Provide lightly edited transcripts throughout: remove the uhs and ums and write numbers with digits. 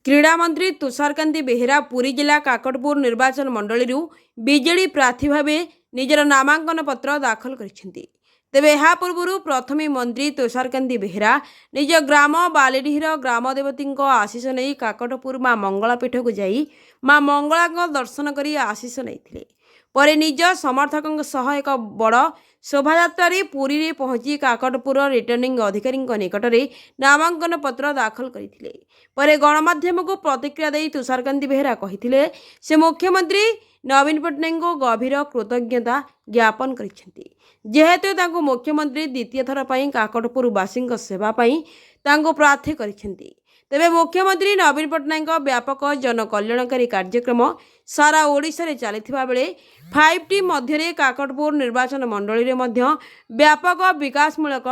क्रीड़ा मंत्री तुषारकांति बेहेरा पुरी जिला काकटपुर निर्वाचन मंडली बीजेडी प्रार्थी भाव निजर नामांकन पत्र दाखल करिसेंती। तेबे ଏହା ପୂର୍ବରୁ ପ୍ରଥମେ ମନ୍ତ୍ରୀ ତୁଷାରକାନ୍ତି ବେହେରା ନିଜ ଗ୍ରାମ ବାଲିଡିହିର ଗ୍ରାମଦେବତୀଙ୍କ ଆଶୀଷ ନେଇ କାକଟପୁର ମା ମଙ୍ଗଳା ପୀଠକୁ ଯାଇ ମା ମଙ୍ଗଳାଙ୍କ ଦର୍ଶନ କରି ଆଶୀଷ ନେଇଥିଲେ। ପରେ ନିଜ ସମର୍ଥକଙ୍କ ସହ ଏକ ବଡ଼ ଶୋଭାଯାତ୍ରାରେ ପୁରୀରେ ପହଞ୍ଚି କାକଟପୁର ରିଟର୍ଣ୍ଣିଂ ଅଧିକାରୀଙ୍କ ନିକଟରେ ନାମାଙ୍କନ ପତ୍ର ଦାଖଲ କରିଥିଲେ। ପରେ ଗଣମାଧ୍ୟମକୁ ପ୍ରତିକ୍ରିୟା ଦେଇ ତୁଷାରକାନ୍ତି ବେହେରା କହିଥିଲେ ସେ ମୁଖ୍ୟମନ୍ତ୍ରୀ ନବୀନ ପଟ୍ଟନାୟକଙ୍କୁ ଗଭୀର କୃତଜ୍ଞତା ଜ୍ଞାପନ କରିଛନ୍ତି, ଯେହେତୁ ତାଙ୍କୁ ମୁଖ୍ୟମନ୍ତ୍ରୀ ଦ୍ୱିତୀୟ ଥର ପାଇଁ କାକଟପୁରବାସୀଙ୍କ ସେବା ପାଇଁ ତାଙ୍କୁ ପ୍ରାର୍ଥୀ କରିଛନ୍ତି। ତେବେ ମୁଖ୍ୟମନ୍ତ୍ରୀ ନବୀନ ପଟ୍ଟନାୟକଙ୍କ ବ୍ୟାପକ ଜନକଲ୍ୟାଣକାରୀ କାର୍ଯ୍ୟକ୍ରମ ସାରା ଓଡ଼ିଶାରେ ଚାଲିଥିବା ବେଳେ 5T ମଧ୍ୟରେ କାକଟପୁର ନିର୍ବାଚନ ମଣ୍ଡଳୀରେ ମଧ୍ୟ ବ୍ୟାପକ ବିକାଶମୂଳକ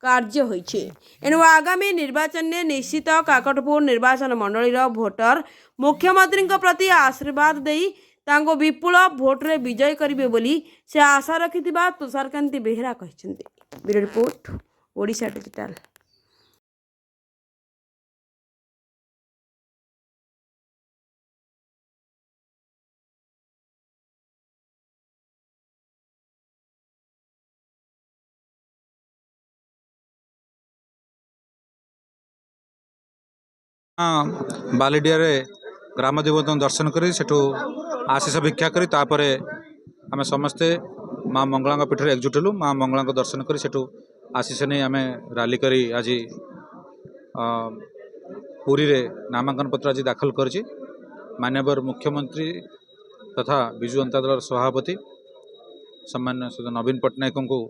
କାର୍ଯ୍ୟ ହୋଇଛି। ଏଣୁ ଆଗାମୀ ନିର୍ବାଚନରେ ନିଶ୍ଚିତ କାକଟପୁର ନିର୍ବାଚନ ମଣ୍ଡଳୀର ଭୋଟର ମୁଖ୍ୟମନ୍ତ୍ରୀଙ୍କ ପ୍ରତି ଆଶୀର୍ବାଦ ଦେଇ ତାଙ୍କୁ ବିପୁଳ ଭୋଟରେ ବିଜୟ କରିବେ ବୋଲି ସେ ଆଶା ରଖିଥିବା ତୁଷାରକାନ୍ତି ବେହେରା କହିଛନ୍ତି। Bureau report, Odisha digital. Balidia ग्रामदेवता दर्शन कर आशीष भिक्षा करी तापर आम समस्ते माँ मंगला पीठ में एकजुट हेलु। माँ मंगला दर्शन कर आशीष नहीं आम रैली करी आज पुरी रे नामांकन पत्र आज दाखल कर माननीय मुख्यमंत्री तथा विजु जनता दल सभापति सम्मान्य नवीन पट्टनायक को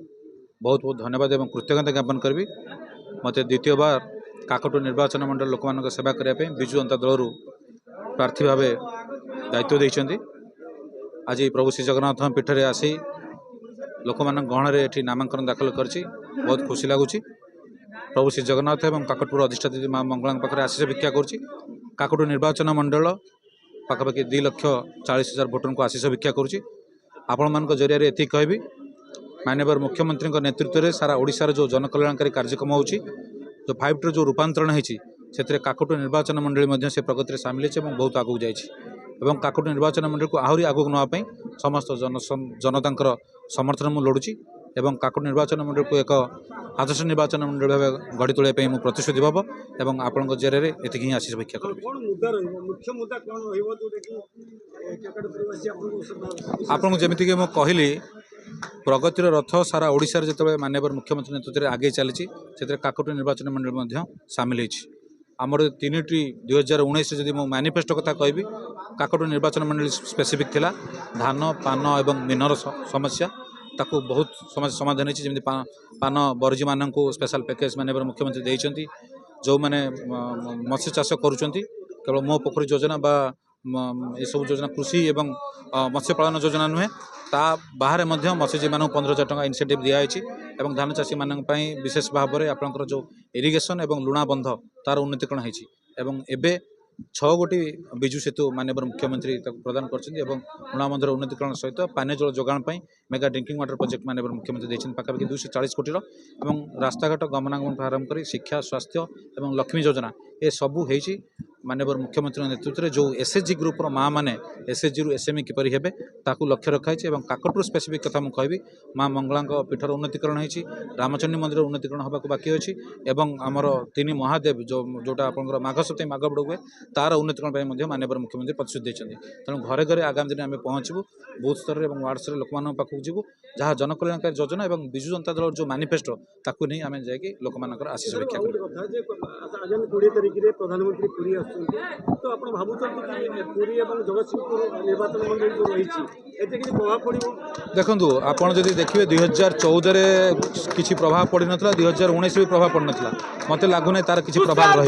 बहुत बहुत धन्यवाद और कृतज्ञता ज्ञापन करी। मत द्वितीय बार काकटपुर निर्वाचन मंडल लोक मान सेवा करने विजु जनता दल प्रार्थी भाव दायित्व देते। आज प्रभु श्री जगन्नाथ पीठ में आसी लोक मान गहण ये नामांकन दाखल कर बहुत खुशी लगुच। प्रभु श्री जगन्नाथ और काकटपुर अधिष्ठात्री माँ मंगला पाखे आशीष भिक्षा कर काकटपुर निर्वाचन मंडल पाखापाखि 2,40,000 भोटर को आशीष भिक्षा करुच्ची। आपण मान जरिया ये कहबी माननीय मुख्यमंत्री नेतृत्व में सारा ओडिशार जो जनकल्याणकारी कार्यक्रम हो जो 5T जो रूपांतरण होती काकटपुर निर्वाचन मंडली से प्रगति में सामिल है बहुत आगू जाइए। काकटपुर निर्वाचन मंडली को आहरी आगू नापी समस्त जनता समर्थन मुझे लड़ुची एवं काकटपुर निर्वाचन मंडल को एक आदर्श निर्वाचन मंडल भाव गढ़ी तोड़ाई मुझे प्रतिश्रुति भाव और आपण जरिए ये आशीष भिक्षा करी। आपको जमीक कहली प्रगतिर रथ सारा ओडिशार जिते माननीय मुख्यमंत्री नेतृत्व में आगे चली काकटपुर निर्वाचन मंडल सामिल होमर 3T 2019 जदि मो मैनिफेस्टो कथा कहबी काकटपुर निर्वाचन मंडल स्पेसिफिक थिला धान पान एवं मीनर समस्या ताकू बहुत समस्या समाधान होती जमी पान बरजी मान स्पेशल पैकेज माननीय मुख्यमंत्री देइचंती। जो मैंने मत्स्य चाष करुँच केवल मो पोखरी योजना बा ये सब योजना कृषि एवं मत्स्य पालन योजना नुहे ता बाहर मत्स्यजीवी मान 15,000 टंका इनसेंटिव दिखाई और धान चाषी मान विशेष भाव में आपंकर जो इरिगेशन और लुणा बंध तार उन्नतिकरण होती 6 गोटी विजु सेतु माननीय मुख्यमंत्री प्रदान कर लुणा बंधर उन्नतिकरण सहित पानी जल जोगाण मेगा ड्रिंकिंग वाटर प्रोजेक्ट माननीय मुख्यमंत्री देते पाखापाखि 240 कोटी रास्ताघाट गमनागमन आरंभ कर शिक्षा स्वास्थ्य और लक्ष्मी योजना ये सबू होती माननीय मुख्यमंत्री नेतृत्व में जो SHG ग्रुपर माँ मैंने SHG रु SME किपर हे ताकू लक्ष्य रखाई और काकटपुर स्पेसिफिक कथा मुझे कहबी माँ मंगला पीठर उन्नतिकरण होती रामचंडी मंदिर उन्नतिकरण होगा बाकी अच्छी और आमर 3 महादेव जो जोटा आप माघ सप्तमी माघ बड़ हुए तार उन्नतिकरण माननीय मुख्यमंत्री प्रतिश्रुति देते। तेणु घरे घरे आगामी दिन आम पहुँचू बूथ स्तर और वार्ड स्तर लोक पाखक जीवु जहाँ जनकल्याणकारी योजना और विजु जनता दल जो मैनिफेस्टो ताकू नहीं आम जाकि लोक आशीष भिक्षा प्रधानमंत्री पुरी तो आप पुरी जगतसिंहपुर निर्वाचन मंडल जो रही प्रभाव पड़ो देखो आपड़ जब देखिए 2014 किसी प्रभाव पड़ ना 2019 भी प्रभाव पड़ ना मत लगुना तार किसी प्रभाव रही।